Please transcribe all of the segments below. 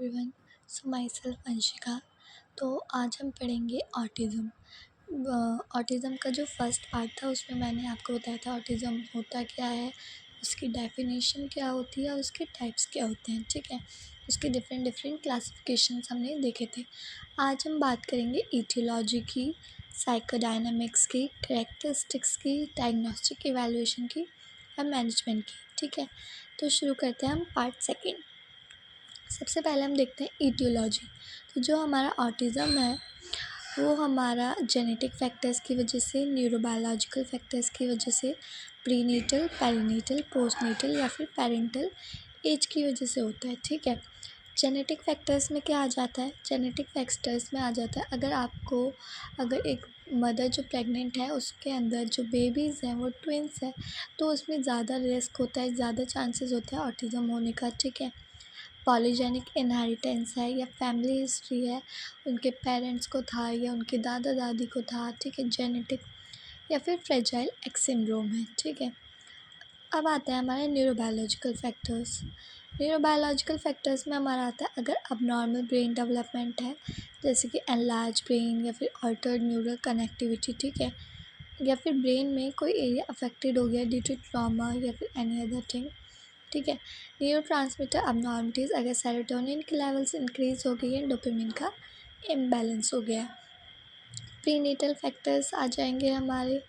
Everyone. So my self Anshika. तो आज हम पढ़ेंगे ऑटिज़म। ऑटिज़म का जो फर्स्ट पार्ट था उसमें मैंने आपको बताया था ऑटिज़म होता क्या है, उसकी डेफिनेशन क्या होती है और उसके टाइप्स क्या होते हैं। ठीक है, उसके डिफरेंट डिफरेंट क्लासिफिकेशंस हमने देखे थे। आज हम बात करेंगे ईटियोलॉजी की, साइकोडायनामिक्स की, कैरेक्टरिस्टिक्स की, डायग्नोस्टिक इवैल्यूएशन की और मैनेजमेंट की। ठीक है, तो शुरू करते हैं हम पार्ट सेकेंड। सबसे पहले हम देखते हैं ईटियोलॉजी। तो जो हमारा ऑटिज़म है वो हमारा जेनेटिक फैक्टर्स की वजह से, न्यूरोबायोलॉजिकल फैक्टर्स की वजह से, प्रीनेटल, पेरिनेटल, पोस्टनेटल या फिर पेरेंटल एज की वजह से होता है। ठीक है, जेनेटिक फैक्टर्स में क्या आ जाता है? जेनेटिक फैक्टर्स में आ जाता है अगर एक मदर जो प्रेग्नेंट है उसके अंदर जो बेबीज़ हैं वो ट्विंस हैं, तो उसमें ज़्यादा रिस्क होता है, ज़्यादा चांसेस होता है ऑटिज़म होने का। ठीक है, पॉलीजेनिक इनहेरिटेंस है या फैमिली हिस्ट्री है, उनके पेरेंट्स को था या उनके दादा दादी को था। ठीक है, जेनेटिक या फिर फ्रेजाइल एक्स सिंड्रोम है। ठीक है, अब आता है हमारे न्यूरोबायोलॉजिकल फैक्टर्स। न्यूरोबायोलॉजिकल फैक्टर्स में हमारा आता है अगर अबनॉर्मल ब्रेन डेवलपमेंट है, जैसे कि एनलार्ज ब्रेन या फिर अल्टर्ड न्यूरल कनेक्टिविटी। ठीक है, या फिर ब्रेन में कोई एरिया अफेक्टेड हो गया ड्यू टू ट्रॉमा या फिर एनी अदर थिंग। ठीक है, न्यूरोट्रांसमीटर अबनॉर्मलिटीज़ अगर सेरोटोनिन की लेवल्स इंक्रीज़ हो गई है, डोपामिन का इम्बैलेंस हो गया है। प्रीनेटल फैक्टर्स आ जाएंगे हमारे।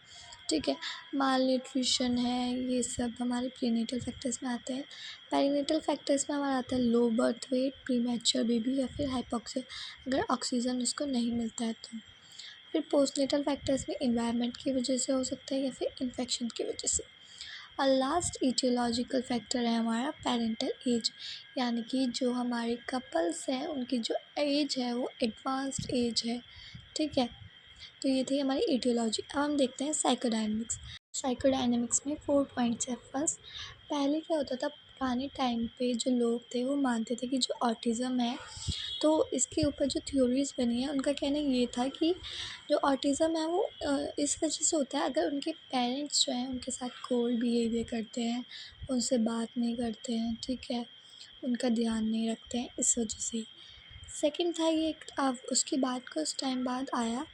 ठीक है, माल न्यूट्रिशन है, ये सब हमारे प्रीनेटल फैक्टर्स में आते हैं। पेरीनेटल फैक्टर्स में हमारा आता है low birth weight, premature baby या फिर हाइपोक्सिया, अगर ऑक्सीजन उसको नहीं मिलता है तो। फिर पोस्टनेटल फैक्टर्स में इन्वायरमेंट की वजह से हो सकता है या फिर इन्फेक्शन की वजह से। और लास्ट ईटियोलॉजिकल फैक्टर है हमारा पेरेंटल एज, यानी कि जो हमारे कपल्स हैं उनकी जो एज है वो एडवांस्ड एज है। ठीक है, तो ये थी हमारी ईटियोलॉजी। अब हम देखते हैं साइकोडायनेमिक्स। साइकोडायनेमिक्स में 4 पॉइंट्स है। फर्स्ट, पहले क्या होता था, पुराने टाइम पे जो लोग थे वो मानते थे कि जो ऑटिज़म है, तो इसके ऊपर जो थ्योरीज़ बनी है उनका कहना ये था कि जो ऑटिज़म है वो इस वजह से होता है अगर उनके पेरेंट्स जो हैं उनके साथ कोल्ड बिहेवियर करते हैं, उनसे बात नहीं करते हैं। ठीक है, उनका ध्यान नहीं रखते हैं, इस वजह से। सेकंड था ये अब उसके बाद कुछ टाइम बाद आया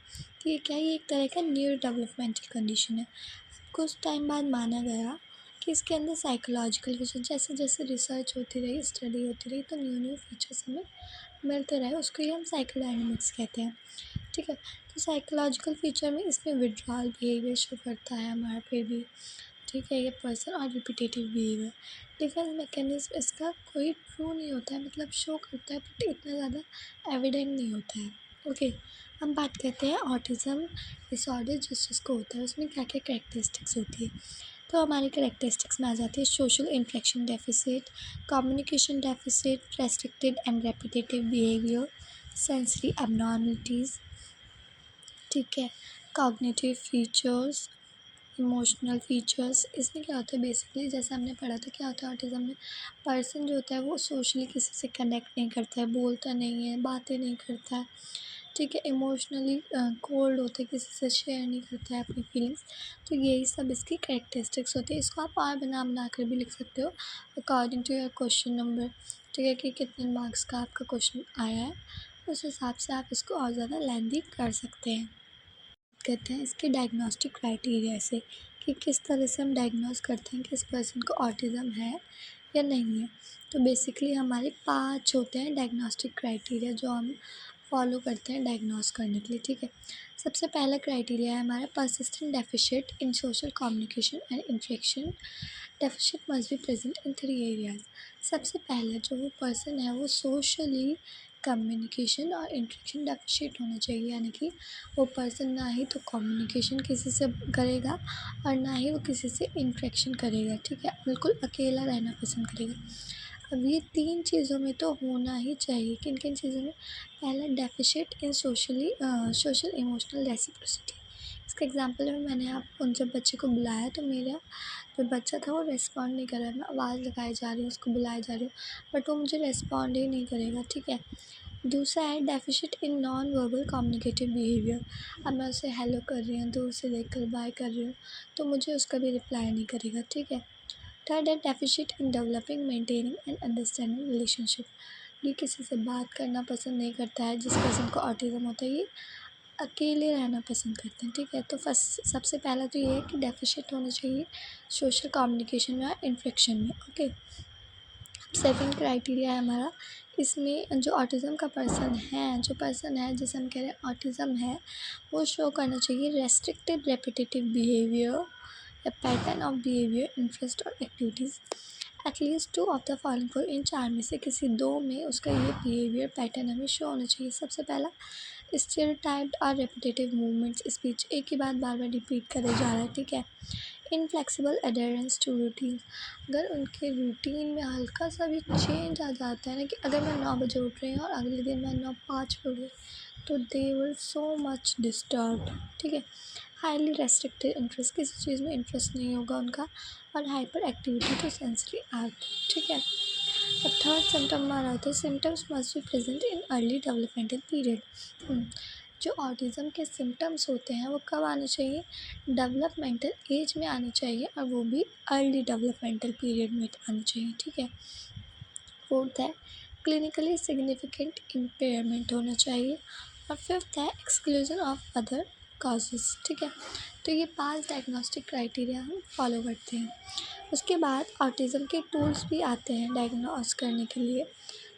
कि क्या ये एक तरह का न्यूरो डेवलपमेंटल कंडीशन है। कुछ टाइम बाद माना गया कि इसके अंदर साइकोलॉजिकल फीचर, जैसे जैसे रिसर्च होती रही, स्टडी होती रही, तो न्यू न्यू फीचर्स हमें मिलते रहे, उसको ही हम साइकोडायनेमिक्स कहते हैं। ठीक है, तो साइकोलॉजिकल फीचर में इसमें विड्रॉल बिहेवियर शो करता है हमारा पे भी। ठीक है, ये पर्सन और रिपीटेटिव बिहेवियर। डिफेंस मैकेनिज्म इसका कोई ट्रू नहीं होता है, मतलब शो करता है बट इतना ज़्यादा एविडेंट नहीं होता है। ओके, हम बात करते हैं ऑटिज़म डिसऑर्डर जिसको होता है उसमें क्या क्या कैरेक्टरिस्टिक्स होती है। तो हमारी कैरेक्टरिस्टिक्स में आ जाती है social interaction deficit, communication deficit, restricted and repetitive behaviour, sensory abnormalities. ठीक है, कॉग्निटिव फीचर्स, इमोशनल फीचर्स। इसमें क्या होता है बेसिकली, जैसे हमने पढ़ा था क्या होता है ऑटिज़म में, पर्सन जो होता है वो सोशली किसी से कनेक्ट नहीं करता है, बोलता नहीं है, बातें नहीं करता है। ठीक है, इमोशनली कोल्ड होता है, किसी से शेयर नहीं करता है अपनी फीलिंग्स। तो यही सब इसकी कैरेक्टरिस्टिक्स होती है। इसको आप और बना कर भी लिख सकते हो according to your question number. ठीक है, कि कितने मार्क्स का आपका क्वेश्चन आया है, उस हिसाब से आप इसको और ज़्यादा लेंथी कर सकते हैं। कहते हैं इसके डायग्नोस्टिक क्राइटेरिया से कि किस तरह से हम डायग्नोस करते हैं कि इस पर्सन को ऑटिज़म है या नहीं है। तो बेसिकली हमारे 5 होते हैं डायग्नोस्टिक क्राइटेरिया जो हम फॉलो करते हैं डायग्नोस करने के लिए। ठीक है, सबसे पहला क्राइटेरिया है हमारा persistent deficit in social communication and interaction. Deficit must be present in 3 areas. सबसे पहले जो वो पर्सन है वो सोशली कम्युनिकेशन और इंटरेक्शन डेफिशिट होना चाहिए, यानी कि वो पर्सन ना ही तो कम्युनिकेशन किसी से करेगा और ना ही वो किसी से इंटरेक्शन करेगा। ठीक है, बिल्कुल अकेला रहना पसंद करेगा। अब ये 3 चीज़ों में तो होना ही चाहिए। किन किन चीज़ों में? पहला, डेफिशिट इन सोशल इमोशनल रेसिप्रोसिटी। इसका एग्जांपल है, मैंने उन जब बच्चे को बुलाया तो मेरा जो बच्चा था वो रिस्पॉन्ड नहीं कर रहा है। मैं आवाज़ लगाई जा रही हूँ, उसको बुलाए जा रही हूँ, बट वो मुझे रिस्पॉन्ड ही नहीं करेगा। ठीक है, दूसरा है deficit in non verbal communicative behaviour. अब मैं उसे हेलो कर रही हूँ, दूर से देखकर बाय कर रही हूँ, तो मुझे उसका भी रिप्लाई नहीं करेगा। ठीक है, थर्ड है deficit in developing, maintaining and understanding relationship. ये किसी से बात करना पसंद नहीं करता है। जिस पर्सन को ऑटिज़म होता है ये अकेले रहना पसंद करते हैं, ठीक है। तो फर्स्ट सबसे पहला तो ये है कि डेफिशिएंट होना चाहिए सोशल कम्युनिकेशन में या इंटरेक्शन में, ओके। सेकंड क्राइटेरिया है हमारा, इसमें जो ऑटिज़म का पर्सन है जिसे हम कह रहे हैं ऑटिज़म है, वो शो करना चाहिए रेस्ट्रिक्टेड रेपिटेटिव बिहेवियर या पैटर्न ऑफ बिहेवियर, इंटरेस्ट और activities. At least 2 of the following for in 4 में से किसी 2 में उसका ये बिहेवियर पैटर्न हमें शो होना चाहिए। सबसे पहला, स्टेरियोटाइप्ड और रेपिटेटिव मूवमेंट्स, स्पीच एक ही बात बार बार रिपीट करे जा रहा है, ठीक है। इनफ्लेक्सिबल एडेरेंस टू रूटीन, अगर उनके रूटीन में हल्का सा भी चेंज आ जाता है ना, कि अगर मैं 9 बजे उठ रही हूँ और अगले दिन मैं 9:05 पे उठ गई, तो they will so much disturbed, ठीक है। हाईली रेस्ट्रिक्टेड इंटरेस्ट, किसी चीज़ में इंटरेस्ट नहीं होगा उनका, और hyperactivity to sensory art, ठीक है। अब थर्ड सिम्टम हमारा होता है, symptoms must be present in early developmental period. जो ऑटिज़म के सिम्टम्स होते हैं वो कब आने चाहिए, डेवलपमेंटल एज में आने चाहिए, और वो भी अर्ली डेवलपमेंटल पीरियड में आने चाहिए, ठीक है। फोर्थ है, क्लिनिकली सिग्निफिकेंट इम्पेयरमेंट होना चाहिए, और फिफ्थ है, एक्सक्लूजन ऑफ अदर कॉजेज़, ठीक है। तो ये 5 डायग्नोस्टिक क्राइटेरिया हम फॉलो करते हैं। उसके बाद ऑटिज़म के टूल्स भी आते हैं डायग्नोस करने के लिए,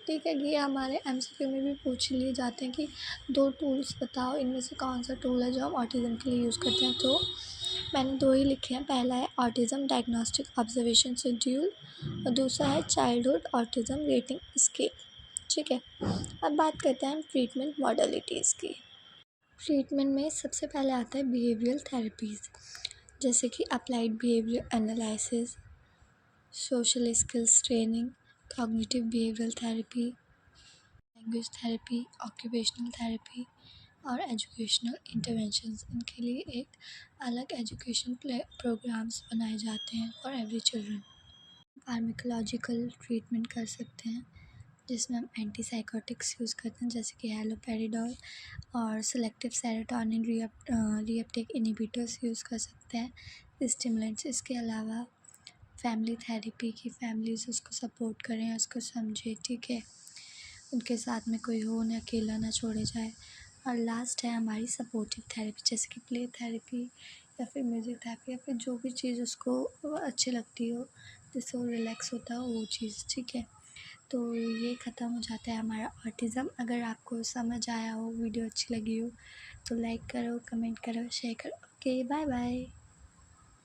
ठीक है। ये हमारे एमसीक्यू में भी पूछ लिए जाते हैं कि 2 टूल्स बताओ, इनमें से कौन सा टूल है जो हम ऑटिज़म के लिए यूज़ करते हैं। तो मैंने 2 ही लिखे हैं, पहला है ऑटिज़म डायग्नोस्टिक ऑब्जर्वेशन शेड्यूल और दूसरा है चाइल्डहुड ऑटिज़म रेटिंग स्केल, ठीक है। अब बात करते हैं हम ट्रीटमेंट मॉडलिटीज़ की। ट्रीटमेंट में सबसे पहले आता है बिहेवियरल थेरेपीज़, जैसे कि applied behaviour analysis, social skills training, cognitive behavioural therapy, language therapy, occupational therapy और एजुकेशनल इंटरवेंशंस। इनके लिए एक अलग एजुकेशन प्रोग्राम्स बनाए जाते हैं for every children. Pharmacological treatment कर सकते हैं, जिसमें हम एंटीसाइकोटिक्स यूज़ करते हैं, जैसे कि हैलोपेरिडोल और selective serotonin reuptake inhibitors use कर सकते हैं, स्टिमुलेंट्स। इसके अलावा फैमिली थेरेपी की फैमिलीज़ उसको सपोर्ट करें, उसको समझें, ठीक है। उनके साथ में कोई हो, ना अकेला ना छोड़े जाए। और लास्ट है हमारी सपोर्टिव थेरेपी, जैसे कि प्ले थेरेपी या फिर म्यूज़िक थेरेपी, या फिर जो भी चीज़ उसको अच्छी लगती हो, जिससे वो रिलैक्स होता हो वो चीज़, ठीक है। तो ये ख़त्म हो जाता है हमारा ऑटिज़म। अगर आपको समझ आया हो, वीडियो अच्छी लगी हो, तो लाइक करो, कमेंट करो, शेयर करो। Okay, bye bye.